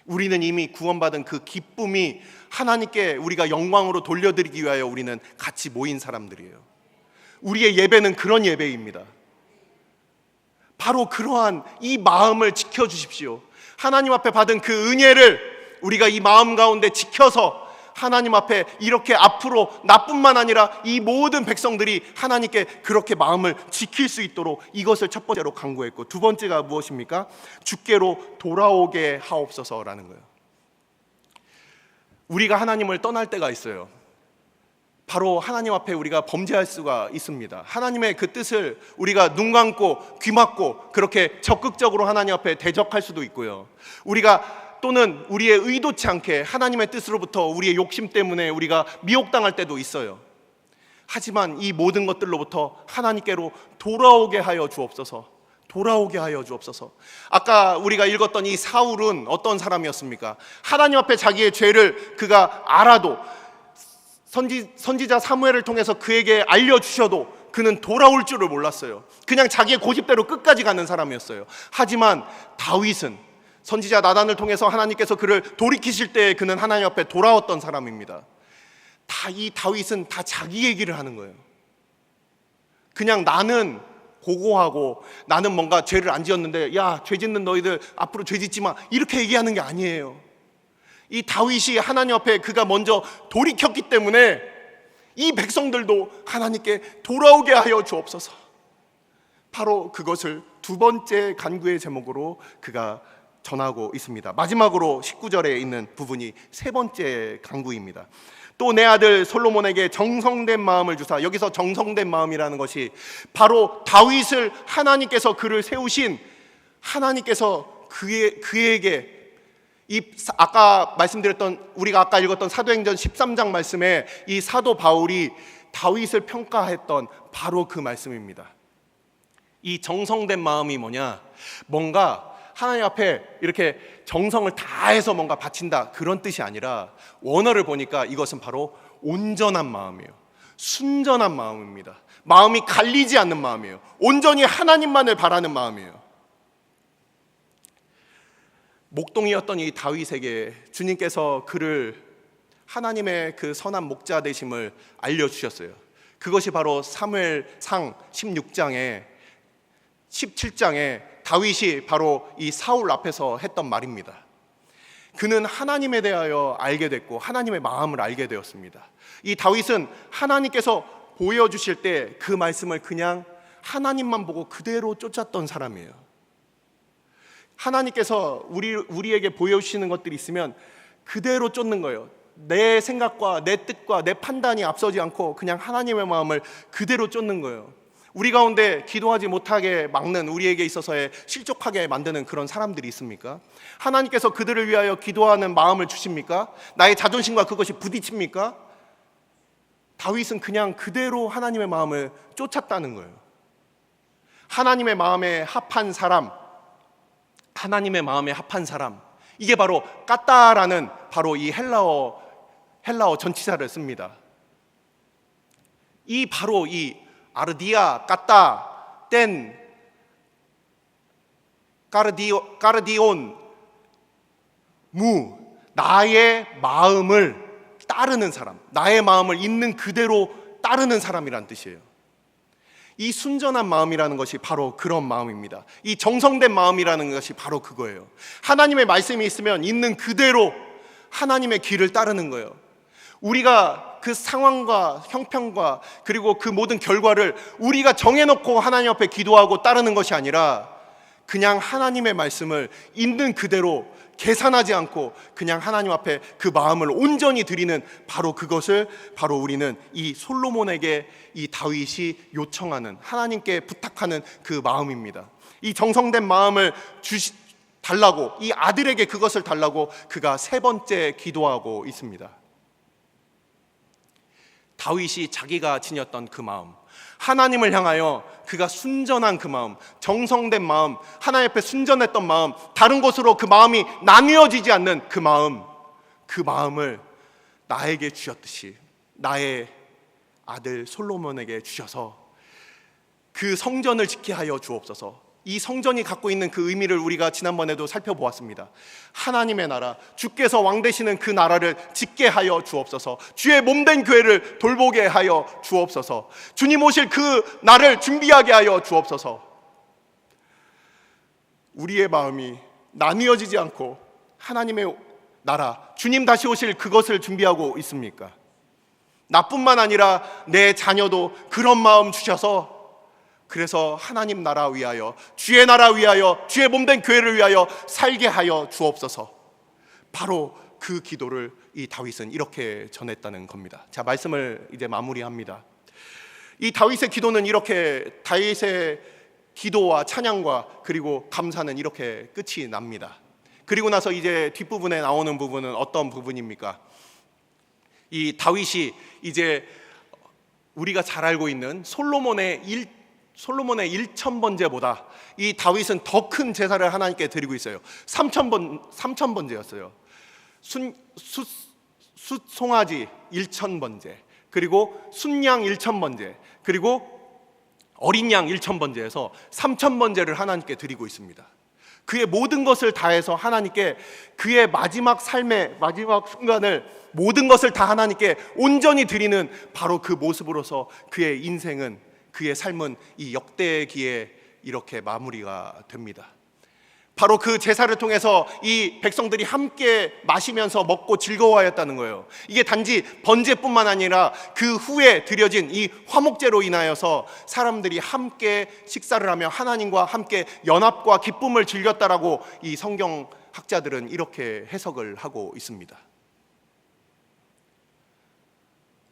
우리는 이미 구원받은 그 기쁨이 하나님께 우리가 영광으로 돌려드리기 위하여 우리는 같이 모인 사람들이에요. 우리의 예배는 그런 예배입니다. 바로 그러한 이 마음을 지켜주십시오. 하나님 앞에 받은 그 은혜를 우리가 이 마음 가운데 지켜서 하나님 앞에 이렇게 앞으로 나뿐만 아니라 이 모든 백성들이 하나님께 그렇게 마음을 지킬 수 있도록 이것을 첫 번째로 간구했고, 두 번째가 무엇입니까? 주께로 돌아오게 하옵소서라는 거예요. 우리가 하나님을 떠날 때가 있어요. 바로 하나님 앞에 우리가 범죄할 수가 있습니다. 하나님의 그 뜻을 우리가 눈 감고 귀 막고 그렇게 적극적으로 하나님 앞에 대적할 수도 있고요. 또는 우리의 의도치 않게 하나님의 뜻으로부터 우리의 욕심 때문에 우리가 미혹당할 때도 있어요. 하지만 이 모든 것들로부터 하나님께로 돌아오게 하여 주옵소서. 돌아오게 하여 주옵소서. 아까 우리가 읽었던 이 사울은 어떤 사람이었습니까? 하나님 앞에 자기의 죄를 그가 알아도 선지자 사무엘을 통해서 그에게 알려주셔도 그는 돌아올 줄을 몰랐어요. 그냥 자기의 고집대로 끝까지 가는 사람이었어요. 하지만 다윗은 선지자 나단을 통해서 하나님께서 그를 돌이키실 때 그는 하나님 앞에 돌아왔던 사람입니다. 이 다윗은 다 자기 얘기를 하는 거예요. 그냥 나는 고고하고 나는 뭔가 죄를 안 지었는데 야, 죄 짓는 너희들 앞으로 죄 짓지 마, 이렇게 얘기하는 게 아니에요. 이 다윗이 하나님 앞에 그가 먼저 돌이켰기 때문에 이 백성들도 하나님께 돌아오게 하여 주옵소서. 바로 그것을 두 번째 간구의 제목으로 그가 전하고 있습니다. 마지막으로 19절에 있는 부분이 세 번째 간구입니다. 또 내 아들 솔로몬에게 정성된 마음을 주사. 여기서 정성된 마음이라는 것이 바로 다윗을 하나님께서 그를 세우신 하나님께서 그에게 아까 말씀드렸던 우리가 아까 읽었던 사도행전 13장 말씀에 이 사도 바울이 다윗을 평가했던 바로 그 말씀입니다. 이 정성된 마음이 뭐냐? 뭔가 하나님 앞에 이렇게 정성을 다해서 뭔가 바친다, 그런 뜻이 아니라 원어를 보니까 이것은 바로 온전한 마음이에요. 순전한 마음입니다. 마음이 갈리지 않는 마음이에요. 온전히 하나님만을 바라는 마음이에요. 목동이었던 이 다윗에게 주님께서 그를 하나님의 그 선한 목자 되심을 알려주셨어요. 그것이 바로 사무엘상 16장에 17장에 다윗이 바로 이 사울 앞에서 했던 말입니다. 그는 하나님에 대하여 알게 됐고 하나님의 마음을 알게 되었습니다. 이 다윗은 하나님께서 보여주실 때 그 말씀을 그냥 하나님만 보고 그대로 쫓았던 사람이에요. 하나님께서 우리에게 보여주시는 것들이 있으면 그대로 쫓는 거예요. 내 생각과 내 뜻과 내 판단이 앞서지 않고 그냥 하나님의 마음을 그대로 쫓는 거예요. 우리 가운데 기도하지 못하게 막는, 우리에게 있어서의 실족하게 만드는 그런 사람들이 있습니까? 하나님께서 그들을 위하여 기도하는 마음을 주십니까? 나의 자존심과 그것이 부딪힙니까? 다윗은 그냥 그대로 하나님의 마음을 쫓았다는 거예요. 하나님의 마음에 합한 사람, 하나님의 마음에 합한 사람, 이게 바로 까따라는 바로 이 헬라어 전치사를 씁니다. 바로 이 아르디아, 까따, 땐, 까르디온, 무, 나의 마음을 따르는 사람, 나의 마음을 있는 그대로 따르는 사람이란 뜻이에요. 이 순전한 마음이라는 것이 바로 그런 마음입니다. 이 정성된 마음이라는 것이 바로 그거예요. 하나님의 말씀이 있으면 있는 그대로 하나님의 길을 따르는 거예요. 우리가 그 상황과 형편과 그리고 그 모든 결과를 우리가 정해놓고 하나님 앞에 기도하고 따르는 것이 아니라 그냥 하나님의 말씀을 있는 그대로 계산하지 않고 그냥 하나님 앞에 그 마음을 온전히 드리는 바로 그것을 바로 우리는 이 솔로몬에게 이 다윗이 요청하는, 하나님께 부탁하는 그 마음입니다. 이 정성된 마음을 달라고, 이 아들에게 그것을 달라고 그가 세 번째 기도하고 있습니다. 다윗이 자기가 지녔던 그 마음, 하나님을 향하여 그가 순전한 그 마음, 정성된 마음, 하나님 앞에 순전했던 마음, 다른 곳으로 그 마음이 나뉘어지지 않는 그 마음을 나에게 주셨듯이 나의 아들 솔로몬에게 주셔서 그 성전을 지키게 하여 주옵소서. 이 성전이 갖고 있는 그 의미를 우리가 지난번에도 살펴보았습니다. 하나님의 나라, 주께서 왕 되시는 그 나라를 짓게 하여 주옵소서. 주의 몸된 교회를 돌보게 하여 주옵소서. 주님 오실 그 날을 준비하게 하여 주옵소서. 우리의 마음이 나뉘어지지 않고 하나님의 나라, 주님 다시 오실 그것을 준비하고 있습니까? 나뿐만 아니라 내 자녀도 그런 마음 주셔서 그래서 하나님 나라 위하여, 주의 나라 위하여, 주의 몸된 교회를 위하여 살게 하여 주옵소서. 바로 그 기도를 이 다윗은 이렇게 전했다는 겁니다. 자, 말씀을 이제 마무리합니다. 이 다윗의 기도는 이렇게, 다윗의 기도와 찬양과 그리고 감사는 이렇게 끝이 납니다. 그리고 나서 이제 뒷부분에 나오는 부분은 어떤 부분입니까? 이 다윗이 이제 우리가 잘 알고 있는 솔로몬의 1000번제보다 이 다윗은 더 큰 제사를 하나님께 드리고 있어요. 3000번제였어요. 숫송아지 1000번제, 그리고 순양 1000번제, 그리고 어린 양 1000번제에서 3000번제를 하나님께 드리고 있습니다. 그의 모든 것을 다해서 하나님께, 그의 마지막 삶의 마지막 순간을, 모든 것을 다 하나님께 온전히 드리는 바로 그 모습으로서 그의 인생은, 그의 삶은 이 역대기에 이렇게 마무리가 됩니다. 바로 그 제사를 통해서 이 백성들이 함께 마시면서 먹고 즐거워하였다는 거예요. 이게 단지 번제뿐만 아니라 그 후에 드려진 이 화목제로 인하여서 사람들이 함께 식사를 하며 하나님과 함께 연합과 기쁨을 즐겼다라고 이 성경 학자들은 이렇게 해석을 하고 있습니다.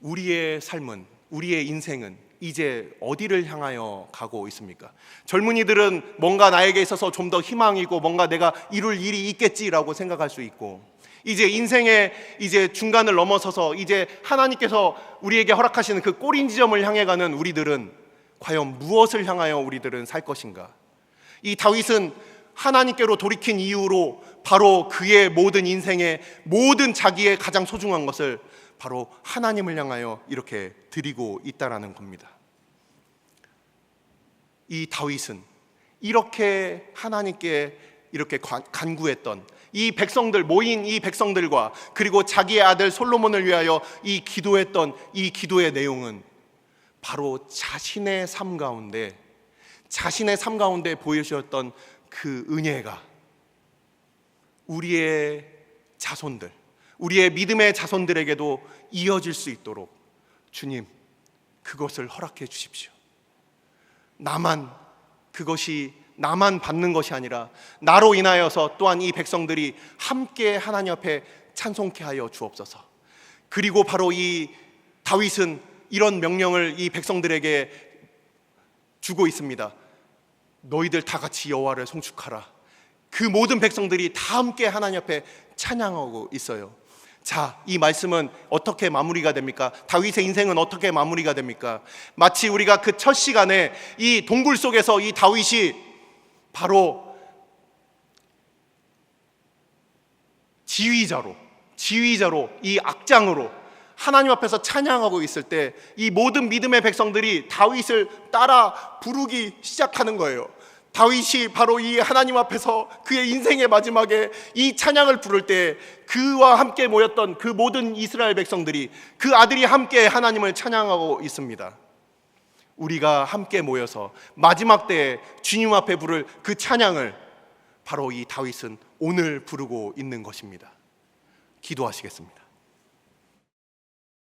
우리의 삶은, 우리의 인생은 이제 어디를 향하여 가고 있습니까? 젊은이들은 뭔가 나에게 있어서 좀 더 희망이고 뭔가 내가 이룰 일이 있겠지라고 생각할 수 있고, 이제 인생의 이제 중간을 넘어서서 이제 하나님께서 우리에게 허락하시는 그 꼬린 지점을 향해 가는 우리들은 과연 무엇을 향하여 우리들은 살 것인가? 이 다윗은 하나님께로 돌이킨 이후로 바로 그의 모든 인생의 모든 자기의 가장 소중한 것을 바로 하나님을 향하여 이렇게 드리고 있다라는 겁니다. 이 다윗은 이렇게 하나님께 이렇게 간구했던 이 백성들, 모인 이 백성들과 그리고 자기의 아들 솔로몬을 위하여 이 기도했던 이 기도의 내용은 바로 자신의 삶 가운데 보여주셨던 그 은혜가 우리의 자손들, 우리의 믿음의 자손들에게도 이어질 수 있도록 주님, 그것을 허락해 주십시오. 그것이 나만 받는 것이 아니라 나로 인하여서 또한 이 백성들이 함께 하나님 앞에 찬송케 하여 주옵소서. 그리고 바로 이 다윗은 이런 명령을 이 백성들에게 주고 있습니다. 너희들 다 같이 여호와를 송축하라. 그 모든 백성들이 다 함께 하나님 앞에 찬양하고 있어요. 자, 이 말씀은 어떻게 마무리가 됩니까? 다윗의 인생은 어떻게 마무리가 됩니까? 마치 우리가 그 첫 시간에 이 동굴 속에서 이 다윗이 바로 지휘자로 이 악장으로 하나님 앞에서 찬양하고 있을 때 이 모든 믿음의 백성들이 다윗을 따라 부르기 시작하는 거예요. 다윗이 바로 이 하나님 앞에서 그의 인생의 마지막에 이 찬양을 부를 때 그와 함께 모였던 그 모든 이스라엘 백성들이, 그 아들이 함께 하나님을 찬양하고 있습니다. 우리가 함께 모여서 마지막 때에 주님 앞에 부를 그 찬양을 바로 이 다윗은 오늘 부르고 있는 것입니다. 기도하시겠습니다.